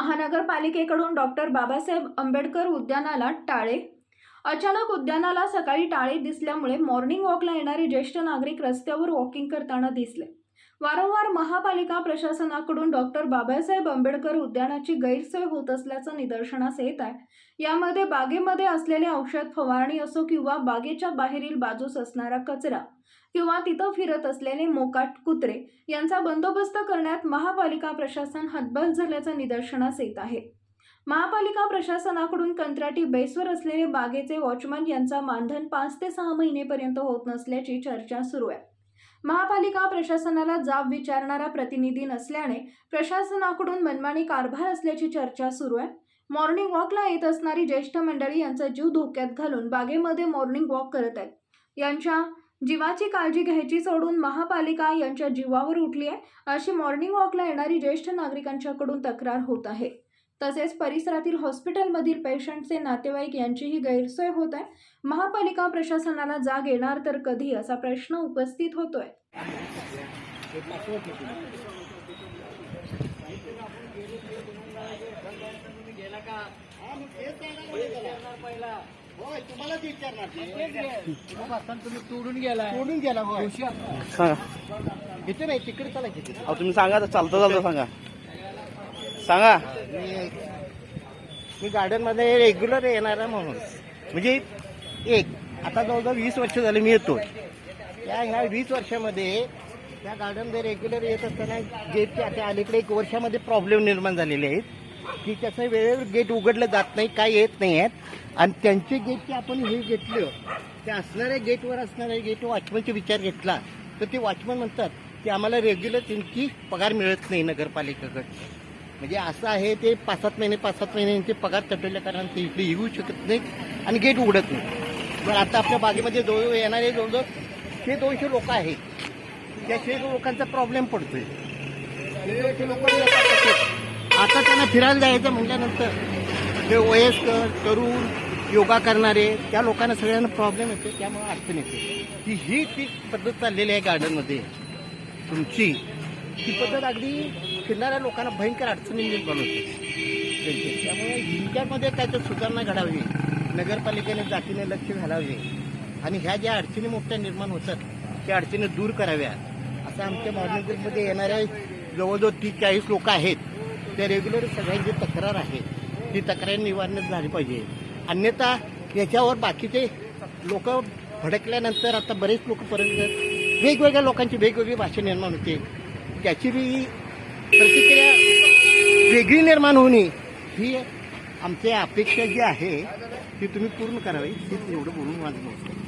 महानगरपालिकेकडून डॉक्टर बाबासाहेब आंबेडकर उद्यानाला टाळे। अचानक उद्यानाला सकाळी टाळे दिसल्यामुळे मॉर्निंग वॉकला येणारे ज्येष्ठ नागरिक रस्त्यावर वॉकिंग करताना दिसले। वारंवार महापालिका प्रशासनाकडून डॉक्टर बाबासाहेब आंबेडकर उद्यानाची गैरसोय होत असल्याचं निदर्शनास येत आहे। यामध्ये बागेमध्ये असलेले औषध फवारणी असो किंवा बागेच्या बाहेरील बाजूस असणारा कचरा किंवा तिथं फिरत असलेले मोकाट कुत्रे यांचा बंदोबस्त करण्यात महापालिका प्रशासन हतबल झाल्याचं निदर्शनास येत आहे। महापालिका प्रशासनाकडून कंत्राटी बेसवर असलेले बागेचे वॉचमन यांचा मानधन 5 ते 6 महिनेपर्यंत होत नसल्याची चर्चा सुरू आहे। महापालिका प्रशासनाला जाब विचारणारा प्रतिनिधी नसल्याने प्रशासनाकडून मनमानी कारभार असल्याची चर्चा सुरू आहे। मॉर्निंग वॉकला येत असणारी ज्येष्ठ मंडळी यांचा जीव धोक्यात घालून बागेमध्ये मॉर्निंग वॉक करत आहेत। यांच्या जीवाची काळजी घ्यायची सोडून महापालिका यांच्या जीवावर उठली आहे, अशी मॉर्निंग वॉकला येणारी ज्येष्ठ नागरिकांच्याकडून तक्रार होत आहे। तसेच परिसरातील हॉस्पिटलमधील पेशंटचे नातेवाईक यांचीही गैरसोय होत आहे। महापालिका प्रशासनाला जाग येणार तर कधी, असा प्रश्न उपस्थित होतोय। तुम्ही सांगा, चालता सांगा सांगा। मी गार्डन मध्ये रेग्युलर येणारा माणूस, म्हणजे आता जवळजवळ 20 वर्ष झाले मी येतो। ह्या 20 वर्षामध्ये त्या गार्डनमध्ये रेग्युलर येत असताना गेटच्या आता अलीकडे 1 वर्षामध्ये प्रॉब्लेम निर्माण झालेले आहेत की त्याचं वेळेवर गेट उघडलं जात नाही, काय येत नाही आहेत। आणि त्यांचे गेटचे आपण हे घेतलं, त्या असणाऱ्या गेटवर असणाऱ्या गेट वॉचमनचा विचार घेतला तर ते वॉचमन म्हणतात की आम्हाला रेग्युलर त्यांची पगार मिळत नाही नगरपालिकेकडे। म्हणजे असं आहे, ते 5-7 महिने यांचे पगार तटवल्या कारण ते इकडे येऊ शकत नाही आणि गेट उघडत नाही। तर आता आपल्या बागेमध्ये जवळ येणारे जवळजवळ 100-200 लोक आहेत। त्या 100 लोकांचा प्रॉब्लेम पडतोय। 100 लोक आता त्यांना फिरायला जायचं म्हटल्यानंतर ते वयस्कर, तरुण, योगा करणारे त्या लोकांना सगळ्यांना प्रॉब्लेम येतो, त्यामुळे अडचण येते की ही ती पद्धत चाललेली आहे गार्डनमध्ये तुमची। ही पद्धत अगदी फिरणाऱ्या लोकांना भयंकर अडचणी निर्माण होते। त्यामुळे हिच्यामध्ये काहीतरी सुधारणा घडावी, नगरपालिकेने जातीने लक्ष घालावे आणि ह्या ज्या अडचणी मोठ्या निर्माण होतात त्या अडचणी दूर कराव्या, असं आमच्या मॉर्निंगमध्ये येणाऱ्या जवळजवळ 30-40 लोक आहेत। त्या रेग्युलर सगळ्यांची तक्रार आहे, ती तक्रार निवारण झाली पाहिजे। अन्यथा याच्यावर बाकीचे लोक भडकल्यानंतर आता बरेच लोक परत वेगवेगळ्या लोकांची वेगवेगळी भाषा निर्माण होते, त्याची बी प्रतिक्रिया वेगळी निर्माण होणे ही आमची अपेक्षा जी आहे ती तुम्ही पूर्ण करावी। हीच एवढं बोलून माझं मत आहे।